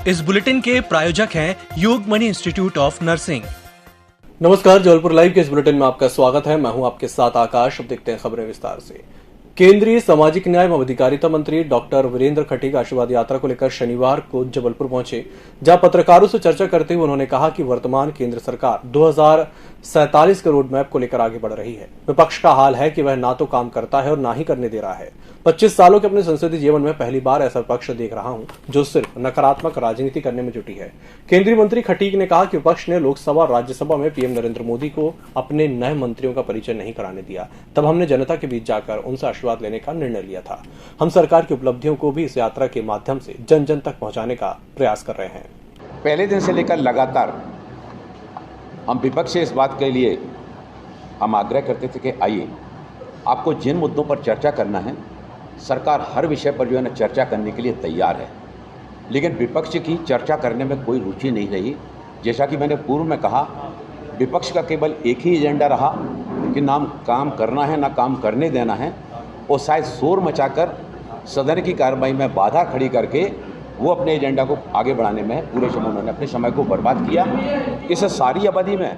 इस बुलेटिन के प्रायोजक हैं योगमणि इंस्टीट्यूट ऑफ नर्सिंग। नमस्कार, जबलपुर लाइव के इस बुलेटिन में आपका स्वागत है। मैं हूं आपके साथ आकाश। अब देखते हैं खबरें विस्तार से। केंद्रीय सामाजिक न्याय एवं अधिकारिता मंत्री डॉक्टर वीरेंद्र खटीक आशीर्वाद यात्रा को लेकर शनिवार को जबलपुर पहुंचे, जहां पत्रकारों से चर्चा करते हुए उन्होंने कहा कि वर्तमान केंद्र सरकार 2047 के रोड मैप को लेकर आगे बढ़ रही है। विपक्ष का हाल है कि वह ना तो काम करता है और ना ही करने दे रहा है। 25 सालों के अपने संसदीय जीवन में पहली बार ऐसा पक्ष देख रहा हूं जो सिर्फ नकारात्मक राजनीति करने में जुटी है। केंद्रीय मंत्री खटीक ने कहा कि विपक्ष ने लोकसभा और राज्यसभा में पीएम नरेंद्र मोदी को अपने नए मंत्रियों का परिचय नहीं कराने दिया, तब हमने जनता के बीच जाकर उनसे आशीर्वाद लेने का निर्णय लिया था। हम सरकार की उपलब्धियों को भी इस यात्रा के माध्यम से जन जन तक पहुंचाने का प्रयास कर रहे हैं। पहले दिन से लेकर लगातार हम विपक्ष से इस बात के लिए हम आग्रह करते थे कि आइए, आपको जिन मुद्दों पर चर्चा करना है, सरकार हर विषय पर जो है ना चर्चा करने के लिए तैयार है, लेकिन विपक्ष की चर्चा करने में कोई रुचि नहीं रही। जैसा कि मैंने पूर्व में कहा, विपक्ष का केवल एक ही एजेंडा रहा कि ना काम करना है ना काम करने देना है, और शायद शोर मचाकर सदन की कार्रवाई में बाधा खड़ी करके वो अपने एजेंडा को आगे बढ़ाने में पूरे समय उन्होंने अपने समय को बर्बाद किया। इस सारी अवधि में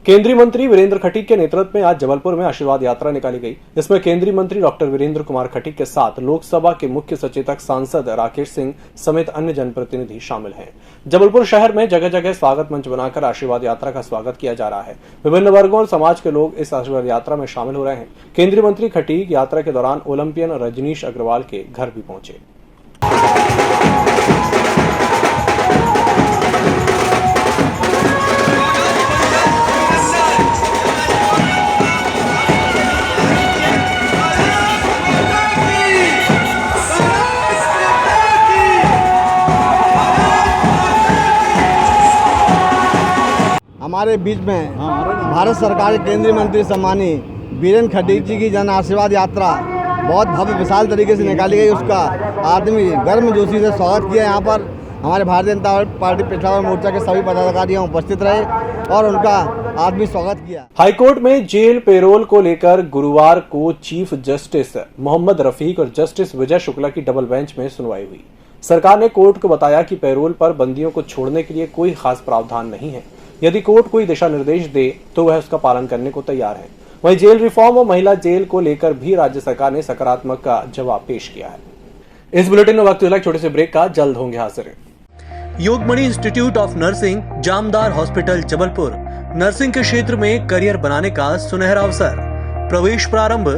केंद्रीय मंत्री वीरेंद्र खटीक के नेतृत्व में आज जबलपुर में आशीर्वाद यात्रा निकाली गई, जिसमें केंद्रीय मंत्री डॉक्टर वीरेंद्र कुमार खटीक के साथ लोकसभा के मुख्य सचेतक सांसद राकेश सिंह समेत अन्य जनप्रतिनिधि शामिल हैं। जबलपुर शहर में जगह जगह स्वागत मंच बनाकर आशीर्वाद यात्रा का स्वागत किया जा रहा है। विभिन्न वर्गों और समाज के लोग इस आशीर्वाद यात्रा में शामिल हो रहे हैं। केंद्रीय मंत्री खटीक यात्रा के दौरान ओलंपियन रजनीश अग्रवाल के घर भी पहुंचे। हमारे बीच में भारत सरकार के केंद्रीय मंत्री सम्मानीय वीरेंद्र खटीक जी की जन आशीर्वाद यात्रा बहुत भव्य विशाल तरीके से निकाली गई। उसका आदमी गर्मजोशी से स्वागत किया। यहाँ पर हमारे भारतीय जनता पार्टी पेशावर मोर्चा के सभी पदाधिकारी उपस्थित रहे और उनका आदमी स्वागत किया। हाईकोर्ट में जेल पेरोल को लेकर गुरुवार को चीफ जस्टिस मोहम्मद रफीक और जस्टिस विजय शुक्ला की डबल बेंच में सुनवाई हुई। सरकार ने कोर्ट को बताया कि पेरोल पर बंदियों को छोड़ने के लिए कोई खास प्रावधान नहीं है। यदि कोर्ट कोई दिशा निर्देश दे तो वह उसका पालन करने को तैयार है। वहीं जेल रिफॉर्म और महिला जेल को लेकर भी राज्य सरकार ने सकारात्मक का जवाब पेश किया है। इस बुलेटिन में वक्त एक छोटे से ब्रेक का, जल्द होंगे हाजिर। Yogmani institute of nursing, Jamdar hospital, Jabalpur. Nursing के क्षेत्र में करियर बनाने का सुनहरा अवसर। प्रवेश प्रारंभ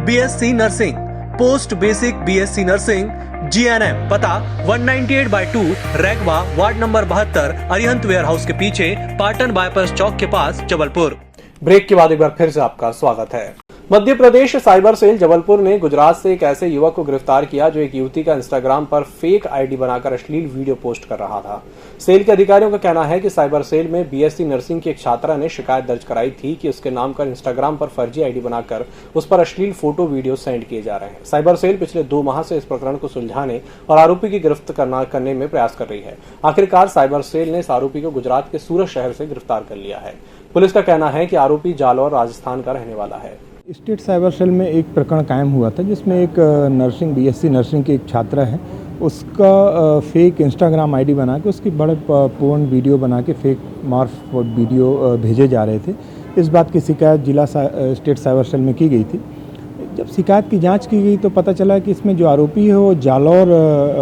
BSc nursing, post basic BSc nursing, GNM। पता 198/2 Raigwa, ward number 72, Arihant warehouse के पीछे, पाटन बाईपास चौक के पास, जबलपुर। ब्रेक के बाद एक बार फिर से आपका स्वागत है। मध्य प्रदेश साइबर सेल जबलपुर ने गुजरात से एक ऐसे युवक को गिरफ्तार किया जो एक युवती का इंस्टाग्राम पर फेक आईडी बनाकर अश्लील वीडियो पोस्ट कर रहा था। सेल के अधिकारियों का कहना है कि साइबर सेल में बीएससी नर्सिंग की एक छात्रा ने शिकायत दर्ज कराई थी कि उसके नाम का इंस्टाग्राम पर फर्जी आईडी बनाकर उस पर अश्लील फोटो वीडियो सेंड किए जा रहे हैं। साइबर सेल पिछले 2 माह से इस प्रकरण को सुलझाने और आरोपी की गिरफ्त करने में प्रयास कर रही है। आखिरकार साइबर सेल ने इस आरोपी को गुजरात के सूरत शहर से गिरफ्तार कर लिया है। पुलिस का कहना है कि आरोपी जालौर, राजस्थान का रहने वाला है। स्टेट साइबर सेल में एक प्रकरण कायम हुआ था जिसमें एक नर्सिंग बीएससी नर्सिंग की एक छात्रा है, उसका फेक इंस्टाग्राम आईडी बना के उसकी बड़े पोर्न वीडियो बना के फेक मार्फ वीडियो भेजे जा रहे थे। इस बात की शिकायत जिला स्टेट साइबर सेल में की गई थी। जब शिकायत की जांच की गई तो पता चला कि इसमें जो आरोपी है वो जालौर,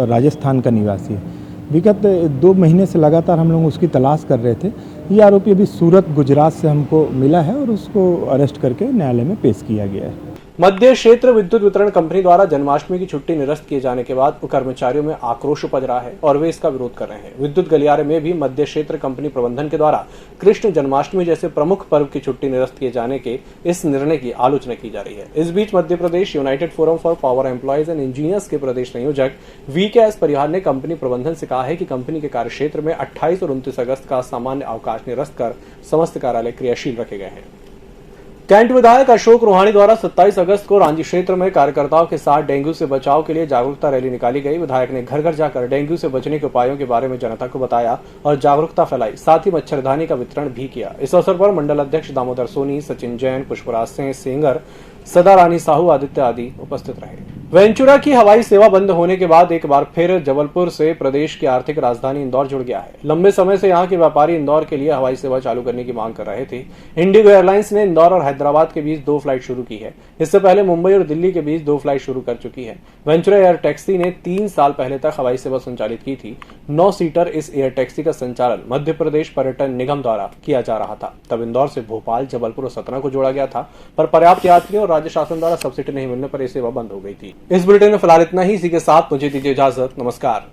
राजस्थान का निवासी है। विगत 2 महीने से लगातार हम लोग उसकी तलाश कर रहे थे। ये आरोपी अभी सूरत, गुजरात से हमको मिला है और उसको अरेस्ट करके न्यायालय में पेश किया गया है। मध्य क्षेत्र विद्युत वितरण कंपनी द्वारा जन्माष्टमी की छुट्टी निरस्त किए जाने के बाद कर्मचारियों में आक्रोश उपज रहा है और वे इसका विरोध कर रहे हैं। विद्युत गलियारे में भी मध्य क्षेत्र कंपनी प्रबंधन के द्वारा कृष्ण जन्माष्टमी जैसे प्रमुख पर्व की छुट्टी निरस्त किए जाने के इस निर्णय की आलोचना की जा रही है। इस बीच Madhya Pradesh united forum for power employees and engineers के प्रदेश संयोजक VKS परिहार ने कंपनी प्रबंधन से कहा है कि कंपनी के कार्यक्षेत्र में 28 और 29 अगस्त का सामान्य अवकाश निरस्त कर समस्त कार्यालय क्रियाशील रखे गए हैं। कैंट विधायक अशोक रोहाणी द्वारा 27 अगस्त को रांची क्षेत्र में कार्यकर्ताओं के साथ डेंगू से बचाव के लिए जागरूकता रैली निकाली गई। विधायक ने घर घर जाकर डेंगू से बचने के उपायों के बारे में जनता को बताया और जागरूकता फैलाई, साथ ही मच्छरदानी का वितरण भी किया। इस अवसर पर मंडल अध्यक्ष दामोदर सोनी, सचिन जैन, पुष्पराज सिंह सेंगर, सदा रानी साहू आदित्य आदि उपस्थित रहे। वेंचुरा की हवाई सेवा बंद होने के बाद एक बार फिर जबलपुर से प्रदेश की आर्थिक राजधानी इंदौर जुड़ गया है। लंबे समय से यहां के व्यापारी इंदौर के लिए हवाई सेवा चालू करने की मांग कर रहे थे। इंडिगो एयरलाइंस ने इंदौर और हैदराबाद के बीच 2 फ्लाइट शुरू की है। इससे पहले मुंबई और दिल्ली के बीच 2 फ्लाइट शुरू कर चुकी है। वेंचुरा एयर टैक्सी ने 3 साल पहले तक हवाई सेवा संचालित की थी। 9 सीटर इस एयर टैक्सी का संचालन मध्य प्रदेश पर्यटन निगम द्वारा किया जा रहा था। तब इंदौर से भोपाल, जबलपुर और सतना को जोड़ा गया था, पर पर्याप्त यात्रियों और राज्य शासन द्वारा सब्सिडी नहीं मिलने पर यह सेवा बंद हो गई थी। इस बुलेटिन में फिलहाल इतना ही। इसी के साथ मुझे दीजिए इजाजत। नमस्कार।